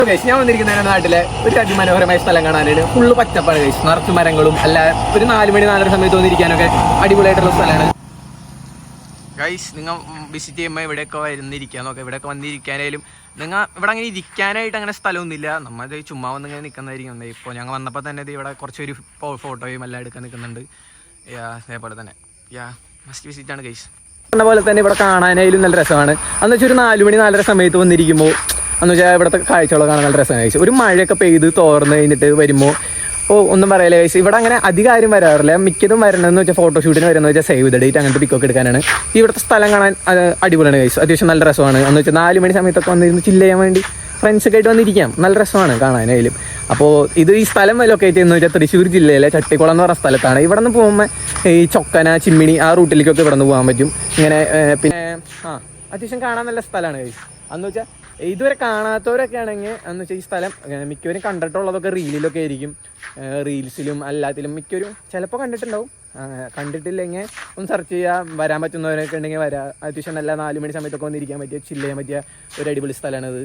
ഞാൻ വന്നിരിക്കുന്ന നാട്ടിലെ ഒരു അതിമനോഹരമായ സ്ഥലം കാണാനായിട്ട് ഫുള്ള് പച്ചപ്പാണ് കഴിച്ചു, നിറച്ച് മരങ്ങളും അല്ല. ഒരു 4 മണി 4:30 സമയത്ത് വന്നിരിക്കാനൊക്കെ അടിപൊളിയായിട്ടുള്ള സ്ഥലമാണ് ഗൈസ്. നിങ്ങൾ വിസിറ്റ് ചെയ്യുമ്പോൾ ഇവിടെയൊക്കെ വരുന്നിരിക്കാൻ നോക്കാം. ഇവിടെയൊക്കെ വന്നിരിക്കാനായാലും നിങ്ങൾ ഇവിടെ അങ്ങനെ ഇരിക്കാനായിട്ട് അങ്ങനെ സ്ഥലമൊന്നുമില്ല. നമ്മൾ ചുമ്മാ വന്ന് ഇങ്ങനെ നിൽക്കുന്നതായിരിക്കും. ഇപ്പോൾ ഞങ്ങൾ വന്നപ്പോൾ തന്നെ ഇവിടെ കുറച്ചൊരു ഫോട്ടോയും എല്ലാം എടുക്കാൻ നിൽക്കുന്നുണ്ട്. അതേപോലെ തന്നെ മസ്റ്റ് വിസിറ്റ് ആണ് ഗൈസ്. പറഞ്ഞ പോലെ തന്നെ ഇവിടെ കാണാനായാലും നല്ല രസമാണ്. അന്ന് വെച്ചാൽ ഒരു 4 മണി 4:30 സമയത്ത് വന്നിരിക്കുമ്പോൾ എന്ന് വെച്ചാൽ ഇവിടുത്തെ കാഴ്ചകളൊക്കെ കാണാൻ നല്ല രസമാണ് കഴിച്ചു. ഒരു മഴയൊക്കെ പെയ്ത് തോർന്ന് കഴിഞ്ഞിട്ട് വരുമ്പോൾ ഒന്നും പറയല്ലേ കഴിച്ചു. ഇവിടെ അങ്ങനെ അധികം ആരും വരാറില്ല. മിക്കതും വരണമെന്ന് വെച്ചാൽ ഫോട്ടോഷൂട്ടിന് വരുന്നത് വെച്ചാൽ സേവ് ദ ഡേറ്റ് അങ്ങനത്തെ പിക്കൊക്കെ എടുക്കാനാണ്. ഇവിടുത്തെ സ്ഥലം കാണാൻ അടിപൊളിയാണ് കഴിച്ചു. അത്യാവശ്യം നല്ല രസമാണ്. എന്ന് വെച്ചാൽ 4 മണി സമയത്തൊക്കെ വന്നിരുന്ന് ചില്ല് ചെയ്യാൻ വേണ്ടി ഫ്രണ്ട്സൊക്കെ ആയിട്ട് വന്നിരിക്കാം. നല്ല രസമാണ് കാണാനായാലും. അപ്പോൾ ഈ സ്ഥലം ലൊക്കേറ്റ് ചെയ്യുന്നത് വെച്ചാൽ തൃശ്ശൂർ ജില്ലയിലെ ചട്ടിക്കുളം എന്ന് പറഞ്ഞ സ്ഥലത്താണ്. ഇവിടെ നിന്ന് പോകുമ്പോൾ ഈ ചൊക്കന ചിമ്മിണി ആ റൂട്ടിലേക്കൊക്കെ ഇവിടെ നിന്ന് പോകാൻ പറ്റും. ഇങ്ങനെ പിന്നെ അത്യാവശ്യം കാണാൻ നല്ല സ്ഥലമാണ് കഴിച്ചു. അന്ന് വെച്ചാൽ ഇതുവരെ കാണാത്തവരൊക്കെ ആണെങ്കിൽ എന്ന് വെച്ചാൽ ഈ സ്ഥലം മിക്കവരും കണ്ടിട്ടുള്ളതൊക്കെ റീലിലൊക്കെ ആയിരിക്കും. റീൽസിലും എല്ലാത്തിലും മിക്കവരും ചിലപ്പോൾ കണ്ടിട്ടുണ്ടാവും. കണ്ടിട്ടില്ലെങ്കിൽ ഒന്ന് സെർച്ച് ചെയ്യുക. വരാൻ പറ്റുന്നവരൊക്കെ ഉണ്ടെങ്കിൽ വരാം. അത്യാവശ്യം നല്ല 4 മണി സമയത്തൊക്കെ വന്നിരിക്കാൻ പറ്റിയ ചില്ല് ചെയ്യാൻ പറ്റിയ ഒരു അടിപൊളി സ്ഥലമാണിത്.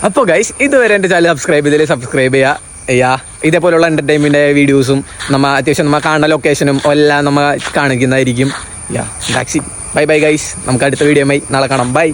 അപ്പോൾ ഗൈസ്, ഇതുവരെ എൻ്റെ ചാനൽ സബ്സ്ക്രൈബ് ചെയ്യുക. ഇതേപോലുള്ള എൻ്റർടൈൻമെൻ്റ് വീഡിയോസും അത്യാവശ്യം നമ്മൾ കാണുന്ന ലൊക്കേഷനും എല്ലാം നമ്മൾ കാണിക്കുന്നതായിരിക്കും. That's it. Bye guys. നമുക്ക് അടുത്ത വീഡിയോയുമായി നാളെ കാണാം. ബൈ.